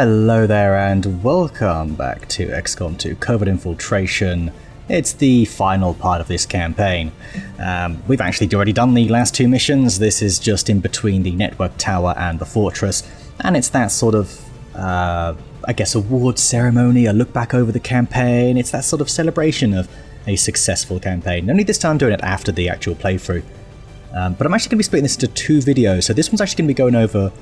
Hello there and welcome back to XCOM 2 Covert Infiltration. It's the final part of this campaign. We've actually already done the last two missions. This is just in between the network tower and the fortress, and it's that sort of, I guess, award ceremony, a look back over the campaign. It's that sort of celebration of a successful campaign. Only this time I'm doing it after the actual playthrough. But I'm actually going to be splitting this into two videos. So this one's actually going to be going over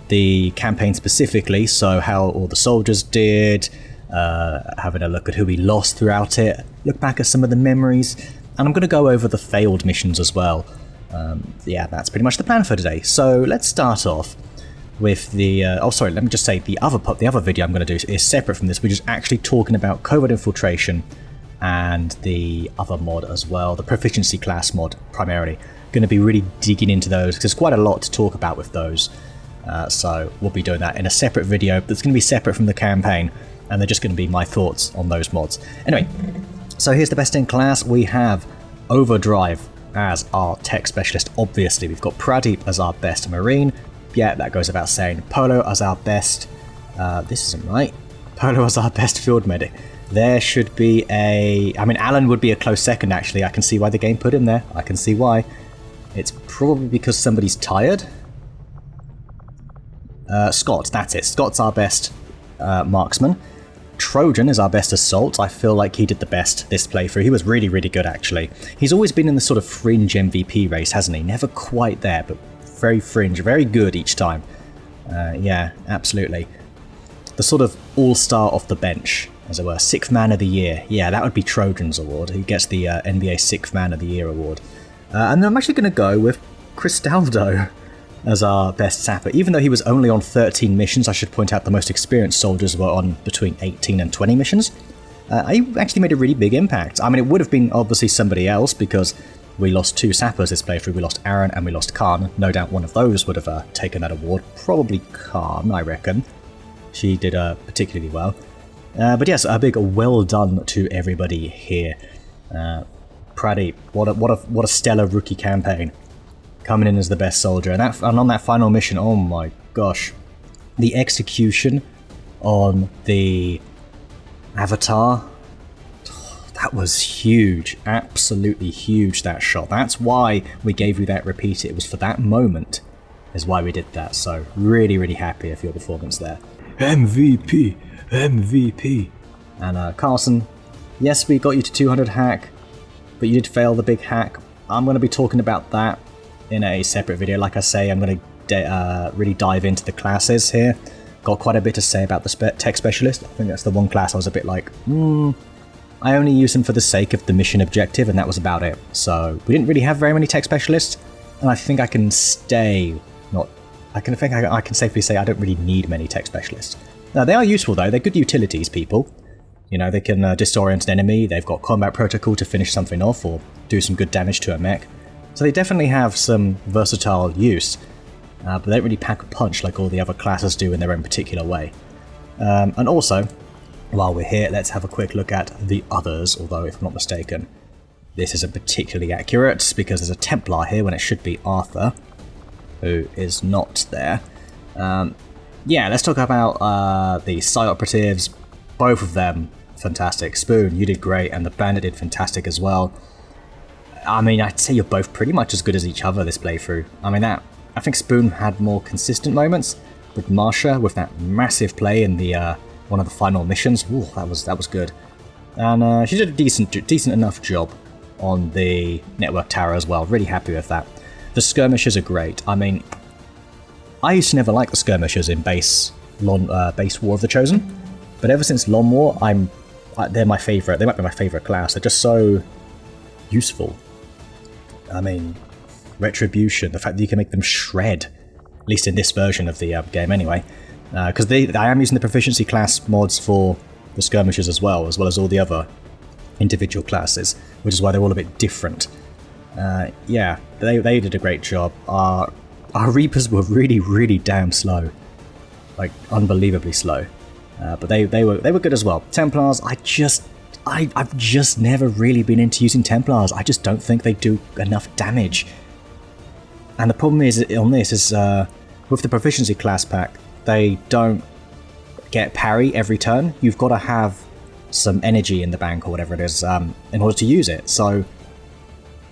the campaign specifically, so how all the soldiers did, having a look at who we lost throughout it, look back at some of the memories, and I'm going to go over the failed missions as well. Yeah, that's pretty much the plan for today. So let's start off with the... let me just say the other video I'm going to do is separate from this. We're just actually talking about Covert Infiltration and the other mod as well, the Proficiency class mod primarily. Going to be really digging into those because there's quite a lot to talk about with those. So we'll be doing that in a separate video that's going to be separate from the campaign, and they're just going to be my thoughts on those mods. Anyway, so here's the best in class. We have Overdrive as our tech specialist, obviously. We've got Pradeep as our best marine. Yeah, that goes without saying. Polo as our best... this isn't right. Polo as our best field medic. There should be a... I mean, Alan would be a close second, actually. I can see why the game put him there. I can see why. It's probably because somebody's tired. Scott, that's it. Scott's our best marksman. Trojan is our best assault. I feel like he did the best this playthrough. He was really, really good, actually. He's always been in the sort of fringe MVP race, hasn't he? Never quite there, but very fringe, very good each time. Yeah, absolutely. The sort of all-star off the bench, as it were. Sixth Man of the Year. Yeah, that would be Trojan's award. He gets the NBA Sixth Man of the Year award. And I'm actually going to go with Cristaldo as our best sapper. Even though he was only on 13 missions, I should point out the most experienced soldiers were on between 18 and 20 missions. He actually made a really big impact. I mean, it would have been obviously somebody else because we lost two sappers this playthrough. We lost Aaron and we lost Khan. No doubt one of those would have taken that award. Probably Khan, I reckon. She did particularly well. But yes, a big well done to everybody here. Pradeep, what a stellar rookie campaign. Coming in as the best soldier, and on that final mission, oh my gosh, the execution on the Avatar, that was huge, absolutely huge, that shot. That's why we gave you that repeat. It was for that moment is why we did that. So really, really happy with your performance there. MVP. And Carson, yes, we got you to 200 hack, but you did fail the big hack. I'm going to be talking about that in a separate video. Like I say, I'm going to really dive into the classes here. Got quite a bit to say about the tech specialist. I think that's the one class I was a bit like, I only use them for the sake of the mission objective, and that was about it. So we didn't really have very many tech specialists, and I think I can safely say I don't really need many tech specialists. Now, they are useful though. They're good utilities, people. You know, they can disorient an enemy. They've got combat protocol to finish something off or do some good damage to a mech. So they definitely have some versatile use, but they don't really pack a punch like all the other classes do in their own particular way. And also, while we're here, let's have a quick look at the others, although if I'm not mistaken, this isn't particularly accurate because there's a Templar here when it should be Arthur, who is not there. Yeah, let's talk about the Psi Operatives, both of them fantastic. Spoon, you did great, and the Bandit did fantastic as well. I mean, I'd say you're both pretty much as good as each other this playthrough. I mean, I think Spoon had more consistent moments, but Marsha with that massive play in the one of the final missions, ooh, that was good. And she did a decent enough job on the network tower as well. Really happy with that. The skirmishers are great. I mean, I used to never like the skirmishers in base War of the Chosen, but ever since Lon War, they're my favorite. They might be my favorite class. They're just so useful. I mean, Retribution, the fact that you can make them shred, at least in this version of the game anyway, because I am using the proficiency class mods for the skirmishers as well as all the other individual classes, which is why they're all a bit different. Yeah, they did a great job. Our Reapers were really, really damn slow, like unbelievably slow, but they were good as well. Templars, I've just never really been into using Templars. I just don't think they do enough damage. And the problem is on this is with the proficiency class pack, they don't get parry every turn, you've got to have some energy in the bank or whatever it is in order to use it. So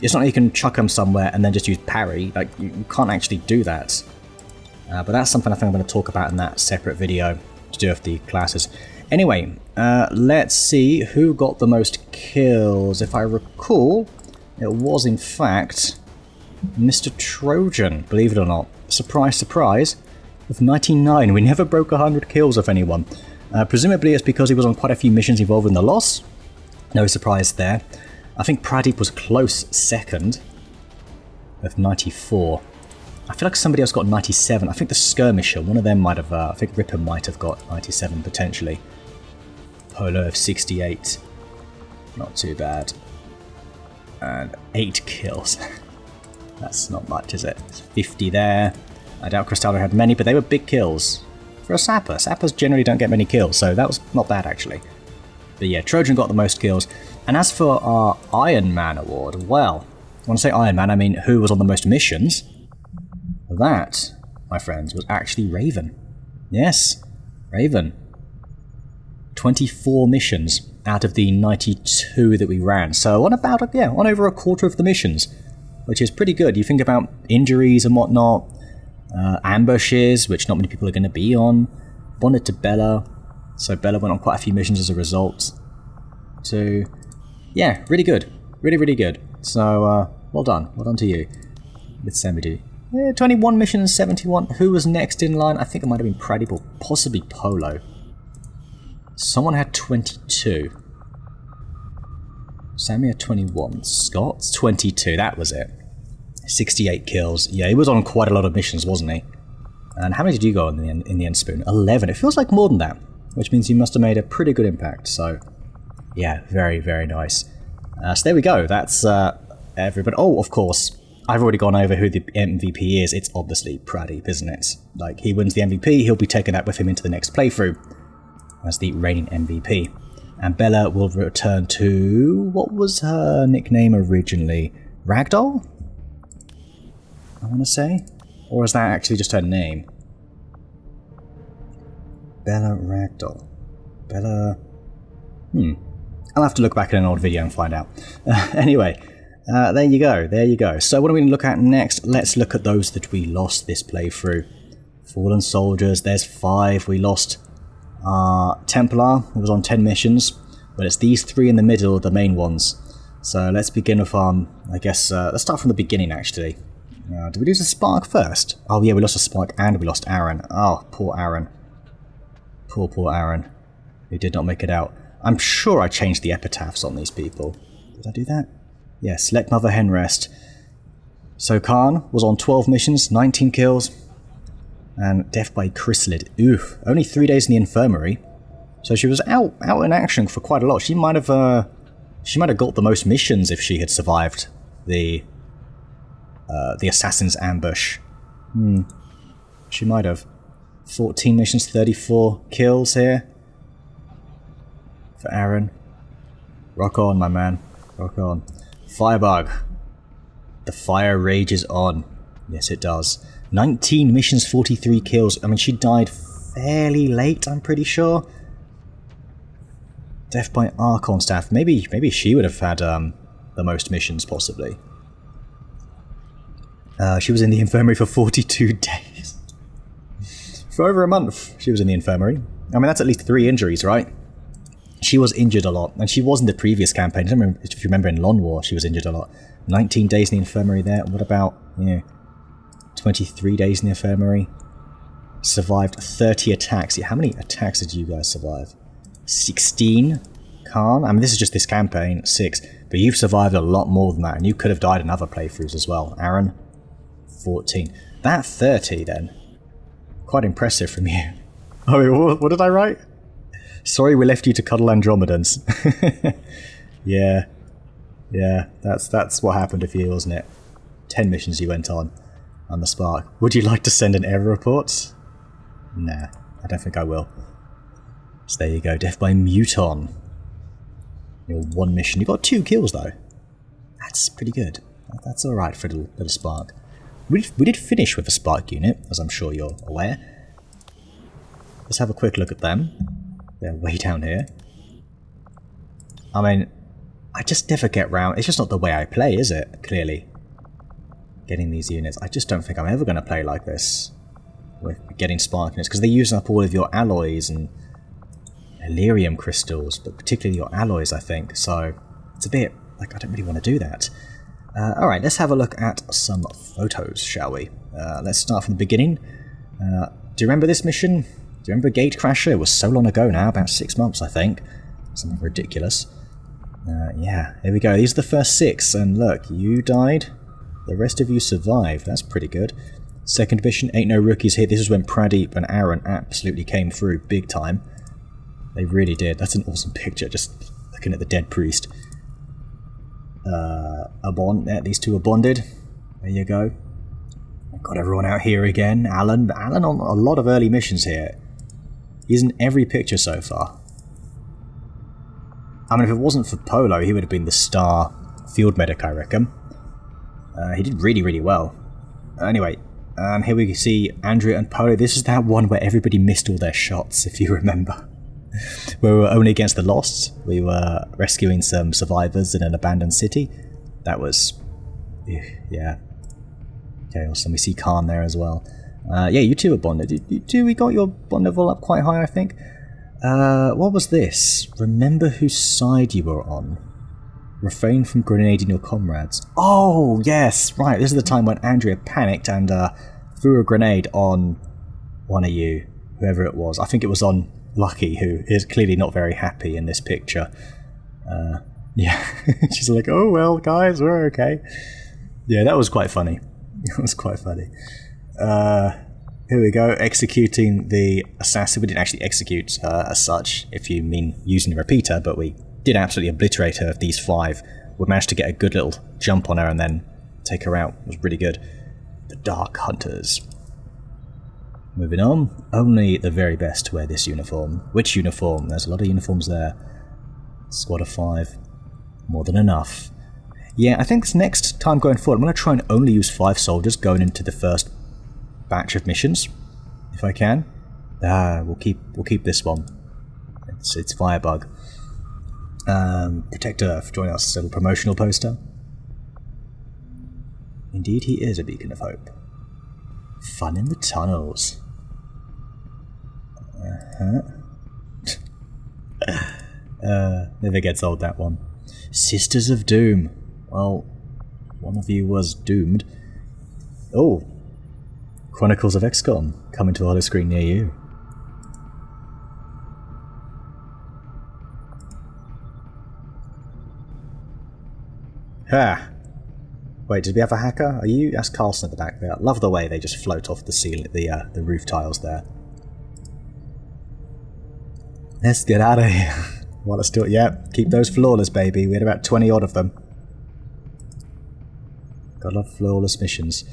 it's not like you can chuck them somewhere and then just use parry. Like, you can't actually do that. But that's something I think I'm going to talk about in that separate video to do with the classes. Anyway, let's see who got the most kills. If I recall, it was in fact Mr. Trojan, believe it or not. Surprise, surprise, with 99. We never broke 100 kills of anyone. Presumably it's because he was on quite a few missions involving the loss. No surprise there. I think Pradeep was close second with 94. I feel like somebody else got 97. I think the Skirmisher, one of them might have, I think Ripper might have got 97 potentially. Polo of 68. Not too bad. And 8 kills. That's not much, is it? 50 there. I doubt Cristallo had many, but they were big kills. For a Sapper. Sappers generally don't get many kills, so that was not bad actually. But yeah, Trojan got the most kills. And as for our Iron Man award, well, when I say Iron Man, I mean who was on the most missions. That, my friends, was actually Raven. Yes, Raven. 24 missions out of the 92 that we ran. So on about, yeah, on over a quarter of the missions, which is pretty good. You think about injuries and whatnot, ambushes, which not many people are going to be on. Bonded to Bella. So Bella went on quite a few missions as a result. So, yeah, really good. Really, really good. So, well done. Well done to you. With Samidu. Yeah, 21 missions, 71. Who was next in line? I think it might have been Pradeep or possibly Polo. Someone had 22. Sammy had 21. Scott's 22. That was it. 68 kills. Yeah, he was on quite a lot of missions, wasn't he? And how many did you go in the end, Spoon? 11. It feels like more than that, which means you must have made a pretty good impact. So, yeah, very, very nice. So there we go. That's everybody. Oh, of course. I've already gone over who the MVP is. It's obviously Pradeep, isn't it? Like, he wins the MVP, he'll be taking that with him into the next playthrough as the reigning MVP. And Bella will return to... what was her nickname originally? Ragdoll? I want to say? Or is that actually just her name? Bella Ragdoll. Bella... I'll have to look back at an old video and find out. Anyway... there you go, there you go. So what are we going to look at next? Let's look at those that we lost this playthrough. Fallen Soldiers, there's 5. We lost Templar, who was on 10 missions. But it's these 3 in the middle, the main ones. So let's begin with, I guess, let's start from the beginning actually. Did we lose a Spark first? Oh yeah, we lost a Spark and we lost Aaron. Oh, poor Aaron. Poor Aaron. He did not make it out. I'm sure I changed the epitaphs on these people. Did I do that? Yes, select Mother Hen Rest. So Khan was on 12 missions, 19 kills, and death by Chrysalid. Oof, only 3 days in the infirmary. So she was out in action for quite a lot. She might have got the most missions if she had survived the assassin's ambush. She might have. 14 missions, 34 kills here for Aaron. Rock on, my man. Rock on. Firebug. The fire rages on. Yes, it does. 19 missions, 43 kills. I mean, she died fairly late, I'm pretty sure. Death by Archon Staff. Maybe she would have had the most missions, possibly. She was in the infirmary for 42 days. For over a month, she was in the infirmary. I mean, that's at least 3 injuries, right? She was injured a lot, and she was in the previous campaign. I don't remember if you remember in Lon War, she was injured a lot. 19 days in the infirmary there. What about, 23 days in the infirmary? Survived 30 attacks. Yeah, how many attacks did you guys survive? 16? Khan? I mean, this is just this campaign, 6. But you've survived a lot more than that, and you could have died in other playthroughs as well. Aaron? 14. That 30, then. Quite impressive from you. Oh, what did I write? Sorry we left you to cuddle Andromedans. Yeah, that's what happened to you, wasn't it? 10 missions you went on the Spark. Would you like to send an error report? Nah, I don't think I will. So there you go, death by Muton. Your 1 mission. You got 2 kills though. That's pretty good. That's alright for a little Spark. We did finish with a Spark unit, as I'm sure you're aware. let's have a quick look at them. They're way down here. I mean, I just never get round. It's just not the way I play, is it? Clearly. Getting these units. I just don't think I'm ever going to play like this. With getting sparkiness. Because they're using up all of your alloys and Elerium crystals. But particularly your alloys, I think. So, it's a bit like I don't really want to do that. Alright, let's have a look at some photos, shall we? Let's start from the beginning. Do you remember this mission? Do you remember Gatecrasher? It was so long ago now, about 6 months, I think. Something ridiculous. Yeah, here we go. These are the first 6, and look, you died. The rest of you survived. That's pretty good. Second mission, ain't no rookies here. This is when Pradeep and Aaron absolutely came through big time. They really did. That's an awesome picture, just looking at the dead priest. A bond. Yeah, these two are bonded. There you go. I've got everyone out here again. Alan on a lot of early missions here. He's in every picture so far. I mean, if it wasn't for Polo, he would have been the star field medic, I reckon. He did really, really well. Anyway, here we see Andrea and Polo. This is that one where everybody missed all their shots, if you remember. We were only against the Lost. We were rescuing some survivors in an abandoned city. That was... yeah. Chaos. And we see Khan there as well. Yeah, you two are bonded. You two, we got your bond level up quite high, I think. What was this? Remember whose side you were on. Refrain from grenading your comrades. Oh, yes, right. This is the time when Andrea panicked and threw a grenade on one of you, whoever it was. I think it was on Lucky, who is clearly not very happy in this picture. Yeah, she's like, oh, well, guys, we're okay. Yeah, that was quite funny. It was quite funny. Here we go, executing the assassin. We didn't actually execute her as such, if you mean using a repeater, but we did absolutely obliterate her of these 5. We managed to get a good little jump on her and then take her out. It was really good. The Dark Hunters. Moving on. Only the very best wear this uniform. Which uniform? There's a lot of uniforms there. Squad of 5. More than enough. Yeah, I think this next time going forward, I'm going to try and only use 5 soldiers going into the first batch of missions, if I can. We'll keep this one. It's Firebug. Protect Earth, join us. Little promotional poster. Indeed, he is a beacon of hope. Fun in the tunnels. Never gets old, that one. Sisters of Doom. Well, one of you was doomed. Oh. Chronicles of XCOM, coming to a hollow screen near you. Ha! Wait, did we have a hacker? Are you? That's Carlson at the back there. Love the way they just float off the ceiling, the roof tiles there. Let's get out of here. While it's still, yeah, keep those flawless, baby. We had about 20 odd of them. Gotta love flawless missions.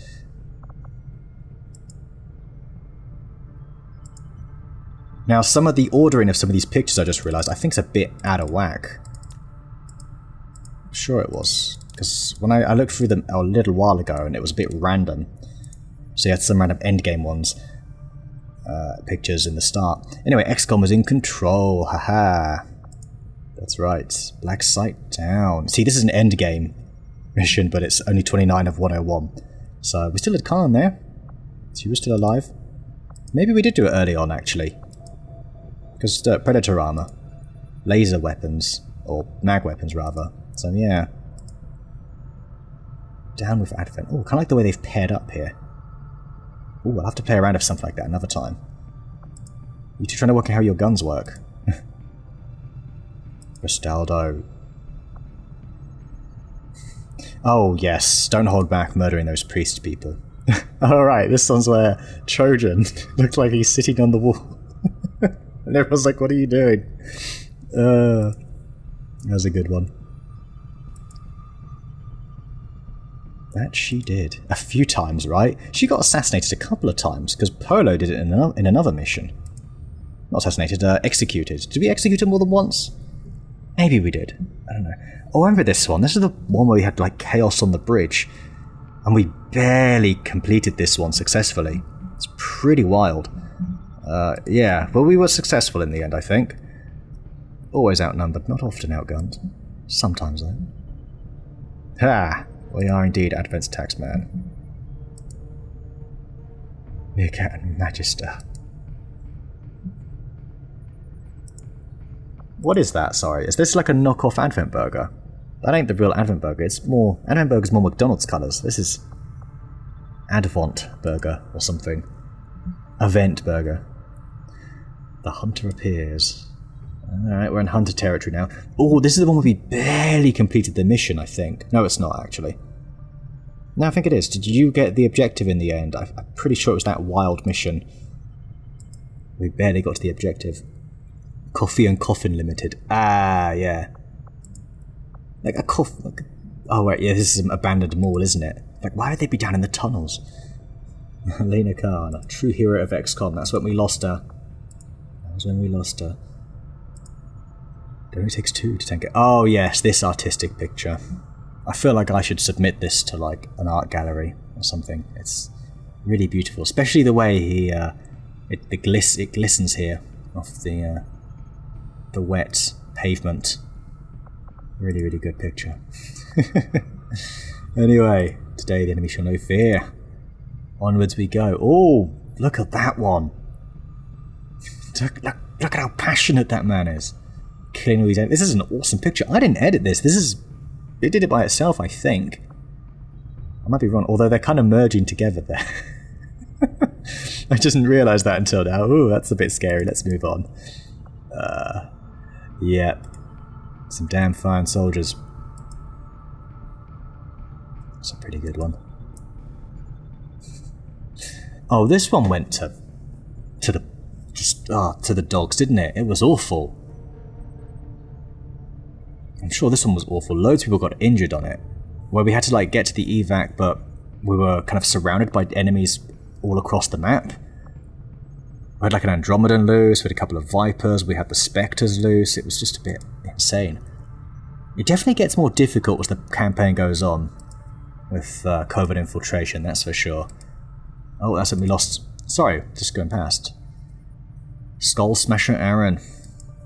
Now, some of the ordering of some of these pictures I just realised, I think is a bit out of whack. I'm sure it was. Because when I looked through them a little while ago, and it was a bit random. So you had some random endgame ones. Pictures in the start. Anyway, XCOM was in control. Haha. That's right. Black Site down. See, this is an endgame mission, but it's only 29 of 101. So we still had Khan there. She was still alive. Maybe we did do it early on, actually. Because Predator armor. Laser weapons. Or mag weapons, rather. So, yeah. Down with Advent. Oh, kind of like the way they've paired up here. Oh, I'll have to play around with something like that another time. You two trying to work out how your guns work. Restaldo. Oh, yes. Don't hold back murdering those priest people. Alright, this one's where Trojan looks like he's sitting on the wall. And everyone's like, what are you doing? That was a good one. That she did. A few times, right? She got assassinated a couple of times, because Polo did it in another mission. Not assassinated, executed. Did we execute her more than once? Maybe we did. I don't know. Oh, I remember this one. This is the one where we had, like, chaos on the bridge. And we barely completed this one successfully. It's pretty wild. Yeah, well, we were successful in the end, I think. Always outnumbered, not often outgunned. Sometimes, though. Ha! We are indeed Advent's taxman. Meerkat and Magister. What is that, sorry? Is this like a knockoff Advent Burger? That ain't the real Advent Burger, it's more... Advent Burger's more McDonald's colours. This is... Advent Burger, or something. Event Burger. The Hunter appears. Alright, we're in Hunter territory now. Oh, this is the one where we barely completed the mission, I think. No, it's not, actually. No, I think it is. Did you get the objective in the end? I'm pretty sure it was that wild mission. We barely got to the objective. Coffee and Coffin Limited. Ah, yeah. Like a coffin... Like oh, wait, yeah, this is an abandoned mall, isn't it? Like, why would they be down in the tunnels? Lena Khan, a true hero of XCOM. That's when we lost her. That was when we lost her. It only takes two to tank it. Oh, yes, this artistic picture. I feel like I should submit this to, like, an art gallery or something. It's really beautiful. Especially the way he... it glistens here off the wet pavement. Really, really good picture. Anyway, today the enemy shall no fear. Onwards we go. Oh, look at that one. Look at how passionate that man is. Killing all these enemies. This is an awesome picture. I didn't edit this. It did it by itself, I think. I might be wrong, although they're kind of merging together there. I didn't realise that until now. Ooh, that's a bit scary. Let's move on. Yeah. Some damn fine soldiers. That's a pretty good one. Oh, this one went to the dogs, didn't it? It was awful. I'm sure this one was awful. Loads of people got injured on it. Where we had to like get to the evac, but we were kind of surrounded by enemies all across the map. We had like an Andromedan loose, we had a couple of Vipers, we had the Spectres loose. It was just a bit insane. It definitely gets more difficult as the campaign goes on with Covert Infiltration, that's for sure. Oh, that's when we lost... Sorry, just going past. Skull Smasher Aaron.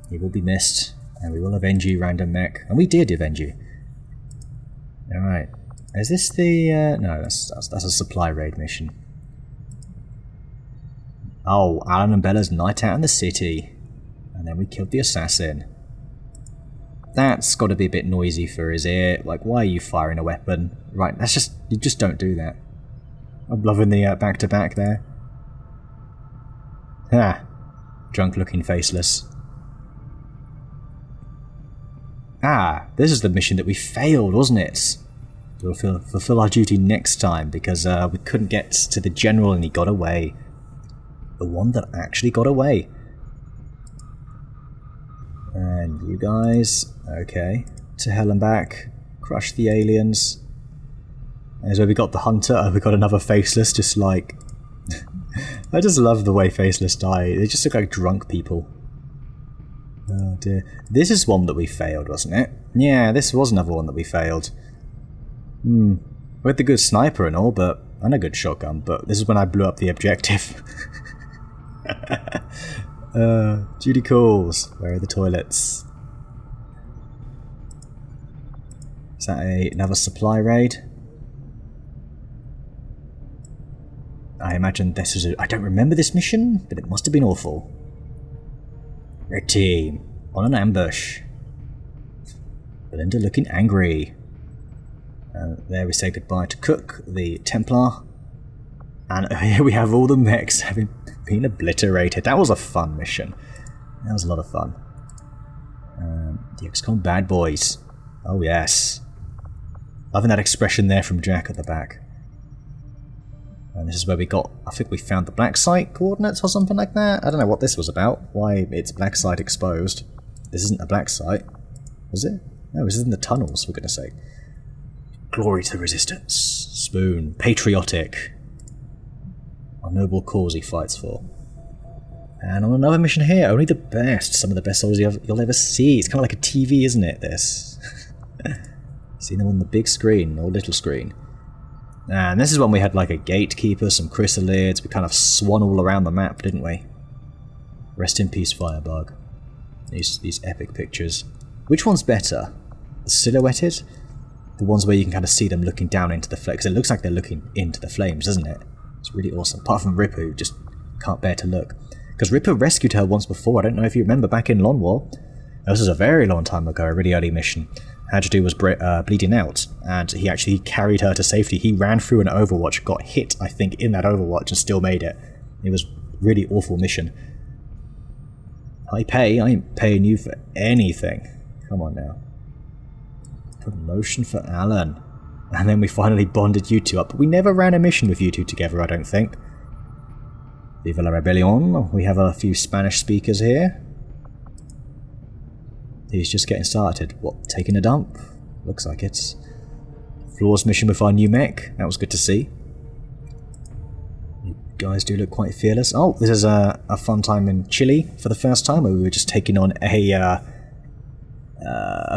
He will be missed, and we will avenge you, random mech. And we did avenge you. Alright. Is this the... no, that's a supply raid mission. Oh, Alan and Bella's night out in the city. And then we killed the assassin. That's got to be a bit noisy for his ear. Like, why are you firing a weapon? Right, that's just... You just don't do that. I'm loving the back-to-back there. Ha! Drunk-looking faceless. Ah, this is the mission that we failed, wasn't it? We'll fulfill our duty next time, because we couldn't get to the general and he got away. The one that actually got away. And you guys, okay. To hell and back. Crush the aliens. There's where we got the hunter. We got another faceless, just like... I just love the way faceless die. They just look like drunk people. Oh dear. This is one that we failed, wasn't it? Yeah, this was another one that we failed. We had the good sniper and all, and a good shotgun, but this is when I blew up the objective. Duty calls. Where are the toilets? Is that another supply raid? I imagine this is I don't remember this mission, but it must have been awful. Red team, on an ambush. Belinda looking angry. There we say goodbye to Cook, the Templar. And here we have all the mechs having been obliterated. That was a fun mission. That was a lot of fun. The XCOM bad boys. Oh yes. Loving that expression there from Jack at the back. And this is where we got, I think we found the black site coordinates or something like that. I don't know what this was about. Why it's black site exposed. This isn't a black site. Was it? No, this is in the tunnels, for goodness sake. Glory to the resistance. Spoon. Patriotic. A noble cause he fights for. And on another mission here, only the best. Some of the best soldiers you'll ever see. It's kind of like a TV, isn't it, this? Seen them on the big screen, or little screen. And this is when we had like a gatekeeper, some chrysalids. We kind of swan all around the map, didn't we? Rest in peace, Firebug. These epic pictures. Which one's better? The silhouetted? The ones where you can kind of see them looking down into the flames. Because it looks like they're looking into the flames, doesn't it? It's really awesome. Apart from Ripper, who just can't bear to look. Because Ripper rescued her once before. I don't know if you remember back in Lon War. This was a very long time ago, a really early mission. Hajdu was bleeding out, and he actually carried her to safety. He ran through an Overwatch, got hit, I think, in that Overwatch, and still made it. It was a really awful mission. I ain't paying you for anything. Come on now. Promotion for Alan. And then we finally bonded you two up, but we never ran a mission with you two together, I don't think. Viva la Rebellion. We have a few Spanish speakers here. He's just getting started. What, taking a dump? Looks like it. Floors mission with our new mech. That was good to see. You guys do look quite fearless. Oh, this is a fun time in Chile for the first time, where we were just taking on a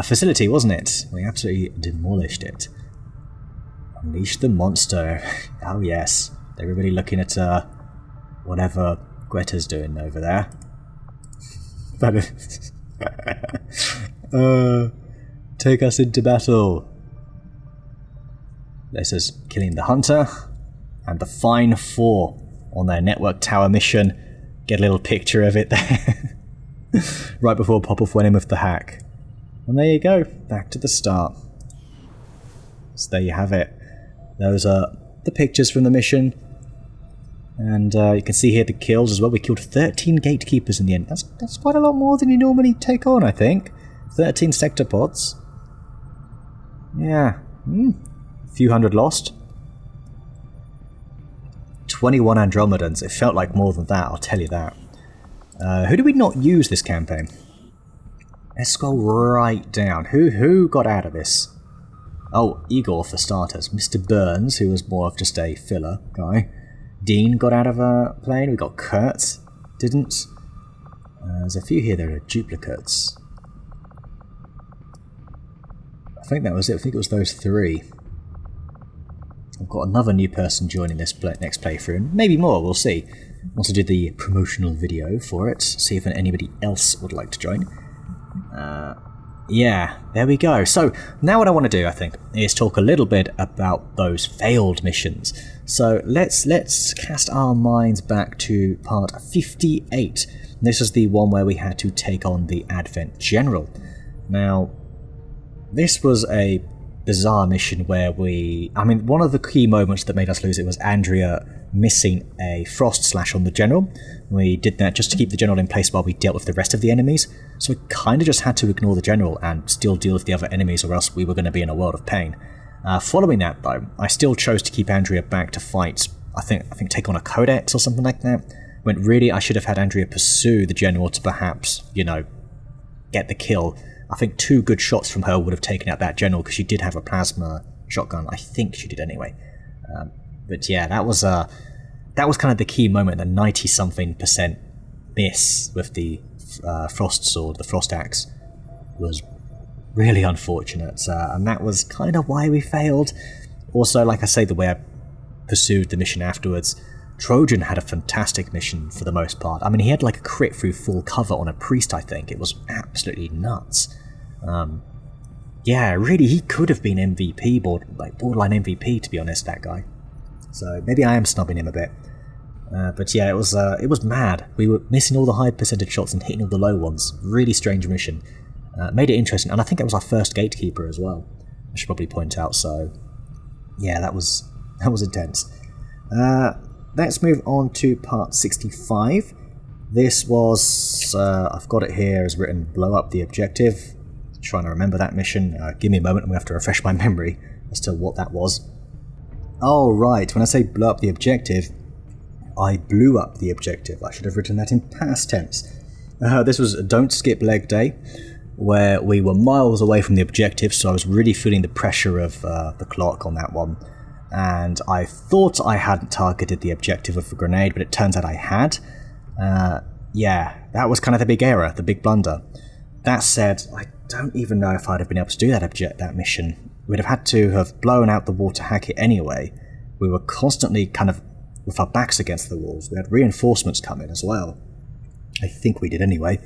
facility, wasn't it? We absolutely demolished it. Unleash the monster. Oh yes. They were really looking at whatever Greta's doing over there. That is... take us into battle. This is killing the hunter and the Fine Four on their network tower mission. Get a little picture of it there. Right before Popov went in with the hack. And there you go, back to the start. So there you have it. Those are the pictures from the mission. And you can see here the kills as well. We killed 13 gatekeepers in the end. That's quite a lot more than you normally take on, I think. 13 sector pods. Yeah. A few hundred lost. 21 Andromedans. It felt like more than that, I'll tell you that. Who did we not use this campaign? Let's scroll right down. Who got out of this? Oh, Igor for starters. Mr. Burns, who was more of just a filler guy. Dean got out of a plane. We got Kurt. Didn't. There's a few here that are duplicates. I think that was it. I think it was those three. I've got another new person joining this next playthrough, and maybe more, we'll see. Also did the promotional video for it, see if anybody else would like to join. Yeah, there we go. So, now what I want to do, I think, is talk a little bit about those failed missions. So, let's cast our minds back to part 58. This is the one where we had to take on the Advent General. Now, this was a bizarre mission where one of the key moments that made us lose it was Andrea missing a frost slash on the general. We did that just to keep the general in place while we dealt with the rest of the enemies, so we kind of just had to ignore the general and still deal with the other enemies, or else we were going to be in a world of pain. Following that though, I still chose to keep Andrea back to fight, I think take on a Codex or something like that, when really I should have had Andrea pursue the general to perhaps, get the kill. I think 2 good shots from her would have taken out that general, because she did have a plasma shotgun. I think she did anyway. But yeah, that was kind of the key moment. The 90-something% miss with the frost sword, the frost axe, was really unfortunate. And that was kind of why we failed. Also, like I say, the way I pursued the mission afterwards, Trojan had a fantastic mission for the most part. I mean, he had like a crit through full cover on a priest, I think. It was absolutely nuts. Yeah, really, he could have been MVP, borderline MVP, to be honest, that guy. So maybe I am snubbing him a bit. But yeah, it was mad. We were missing all the high percentage shots and hitting all the low ones. Really strange mission. Made it interesting, and I think it was our first gatekeeper as well. I should probably point out. So yeah, that was intense. Let's move on to part 65. This was, I've got it here as written, blow up the objective. Trying to remember that mission. Give me a moment, I'm going to have to refresh my memory as to what that was. Oh right, when I say blow up the objective, I blew up the objective. I should have written that in past tense. This was Don't Skip Leg Day, where we were miles away from the objective, so I was really feeling the pressure of the clock on that one. And I thought I hadn't targeted the objective with a grenade, but it turns out I had. Yeah, that was kind of the big error, the big blunder. That said, I don't even know if I'd have been able to do that mission. We'd have had to have blown out the wall to hack it anyway. We were constantly kind of with our backs against the walls. We had reinforcements coming as well. I think we did anyway.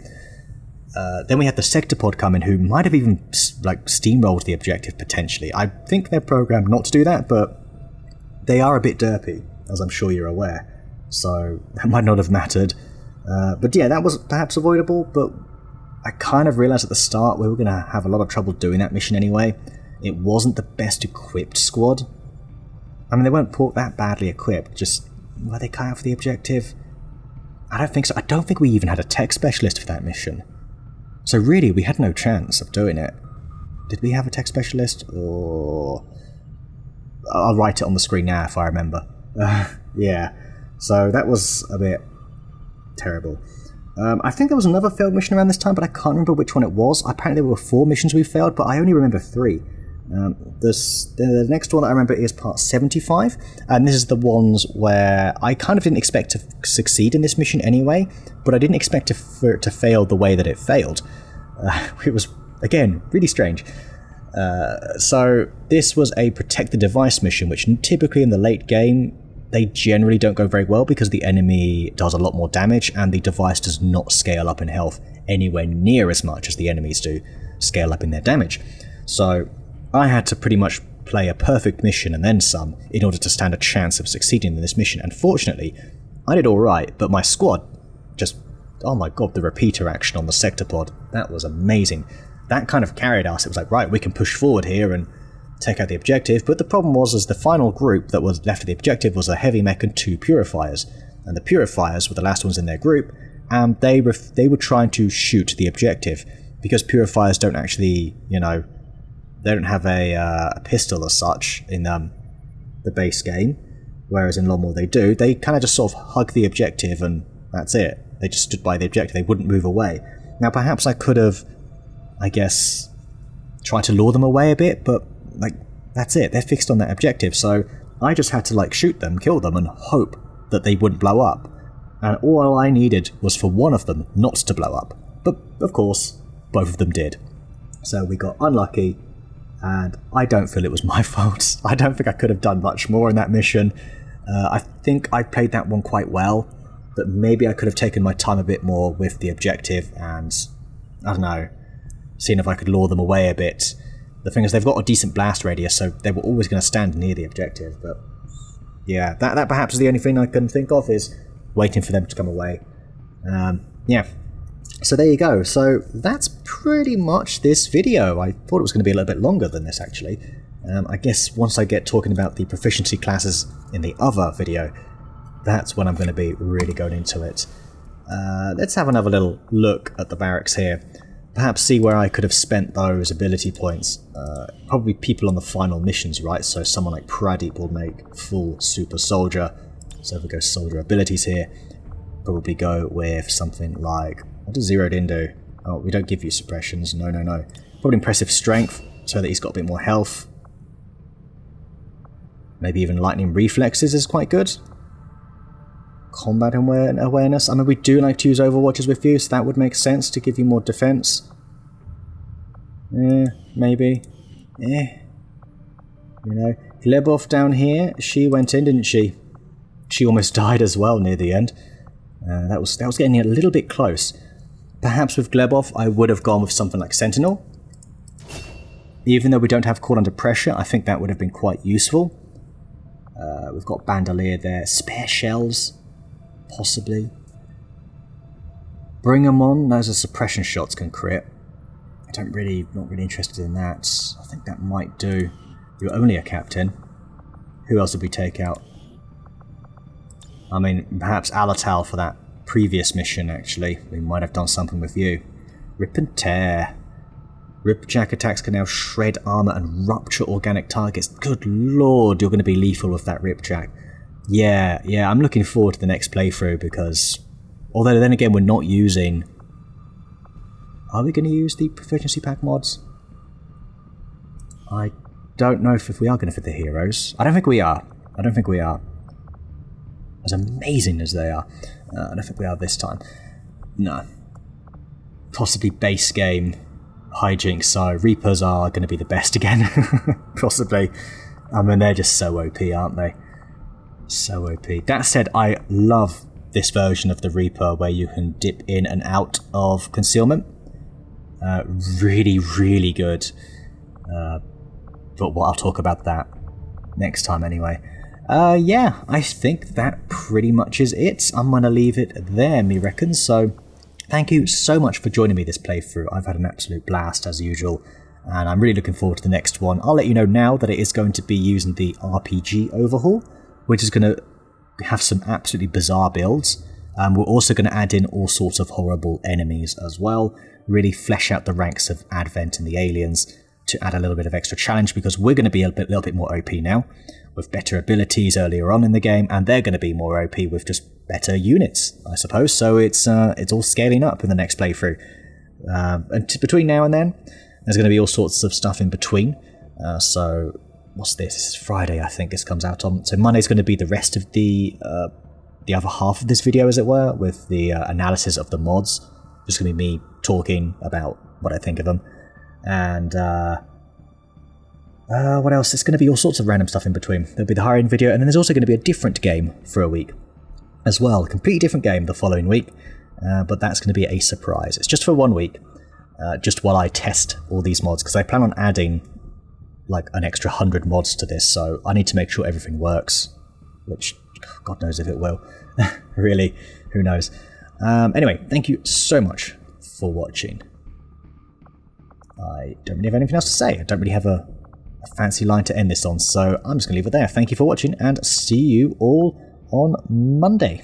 Then we had the sector pod come in, who might have even steamrolled the objective potentially. I think they're programmed not to do that, but they are a bit derpy, as I'm sure you're aware. So that might not have mattered. But yeah, that was perhaps avoidable, but I kind of realised at the start we were going to have a lot of trouble doing that mission anyway. It wasn't the best equipped squad. I mean, they weren't that badly equipped, just were they cut out for the objective? I don't think so. I don't think we even had a tech specialist for that mission. So really, we had no chance of doing it. Did we have a tech specialist? Or I'll write it on the screen now if I remember. Yeah, so that was a bit terrible. I think there was another failed mission around this time, but I can't remember which one it was. Apparently there were 4 missions we failed, but I only remember 3. The next one that I remember is part 75, and this is the ones where I kind of didn't expect to succeed in this mission anyway, but I didn't expect for it to fail the way that it failed. It was, again, really strange. So this was a protect the device mission, which typically in the late game they generally don't go very well because the enemy does a lot more damage and the device does not scale up in health anywhere near as much as the enemies do scale up in their damage. So I had to pretty much play a perfect mission and then some in order to stand a chance of succeeding in this mission. And fortunately, I did alright, but my squad just, oh my god, the repeater action on the sector pod, that was amazing. That kind of carried us. It was like, right, we can push forward here and take out the objective. But the problem was the final group that was left of the objective was a heavy mech and 2 purifiers. And the purifiers were the last ones in their group, and they were trying to shoot the objective. Because purifiers don't actually, they don't have a pistol as such in the base game, whereas in Longmore they do. They kind of just sort of hug the objective and that's it. They just stood by the objective. They wouldn't move away. Now perhaps I could have, I guess, tried to lure them away a bit, but that's it. They're fixed on that objective, so I just had to shoot them, kill them, and hope that they wouldn't blow up. And all I needed was for one of them not to blow up. But of course, both of them did. So we got unlucky. And I don't feel it was my fault. I don't think I could have done much more in that mission. I think I played that one quite well, but maybe I could have taken my time a bit more with the objective and, I don't know, seeing if I could lure them away a bit. The thing is, they've got a decent blast radius, so they were always going to stand near the objective, but yeah, that perhaps is the only thing I can think of, is waiting for them to come away. Yeah. So there you go. So that's pretty much this video. I thought it was going to be a little bit longer than this, actually. I guess once I get talking about the proficiency classes in the other video, that's when I'm going to be really going into it. Let's have another little look at the barracks here. Perhaps see where I could have spent those ability points. Probably people on the final missions, right? So someone like Pradeep will make full super soldier. So if we go soldier abilities here, probably go with something like... What does Zeroed In do? Oh, we don't give you suppressions. No. Probably impressive strength, so that he's got a bit more health. Maybe even lightning reflexes is quite good. Combat awareness. I mean, we do like to use Overwatches with you, so that would make sense to give you more defense. Maybe. Glebov down here, she went in, didn't she? She almost died as well near the end. That was getting a little bit close. Perhaps with Glebov, I would have gone with something like Sentinel. Even though we don't have Call Under Pressure, I think that would have been quite useful. We've got Bandolier there. Spare shells, possibly. Bring 'em on. Those are suppression shots can crit. Not really interested in that. I think that might do. You're only a captain. Who else did we take out? I mean, perhaps Alatal for that previous mission, actually. We might have done something with you. Rip and Tear. Ripjack attacks can now shred armor and rupture organic targets. Good lord, you're going to be lethal with that Ripjack. Yeah, I'm looking forward to the next playthrough because... Although then again, we're not using... Are we going to use the proficiency pack mods? I don't know if we are going to fit the heroes. I don't think we are. As amazing as they are. I don't think we are this time. No. Possibly base game hijinks, so Reapers are going to be the best again. Possibly. I mean, they're just so OP, aren't they? So OP. That said, I love this version of the Reaper where you can dip in and out of concealment. Really, really good. But I'll talk about that next time anyway. Yeah, I think that pretty much is it. I'm going to leave it there, me reckon. So thank you so much for joining me this playthrough. I've had an absolute blast as usual, and I'm really looking forward to the next one. I'll let you know now that it is going to be using the RPG overhaul, which is going to have some absolutely bizarre builds. We're also going to add in all sorts of horrible enemies as well, really flesh out the ranks of Advent and the aliens to add a little bit of extra challenge, because we're going to be a little bit more OP now, with better abilities earlier on in the game, and they're going to be more OP with just better units, I suppose. So it's all scaling up in the next playthrough. And between now and then, there's going to be all sorts of stuff in between. So what's this? This is Friday, I think this comes out on. So Monday's going to be the rest of the other half of this video, as it were, with the analysis of the mods. Just going to be me talking about what I think of them. And what else? It's going to be all sorts of random stuff in between. There'll be the higher-end video, and then there's also going to be a different game for a week as well. A completely different game the following week, but that's going to be a surprise. It's just for 1 week, just while I test all these mods, because I plan on adding like an extra 100 mods to this, so I need to make sure everything works, which God knows if it will. Really, who knows? Anyway, thank you so much for watching. I don't really have anything else to say. I don't really have a fancy line to end this on, so I'm just going to leave it there. Thank you for watching, and see you all on Monday.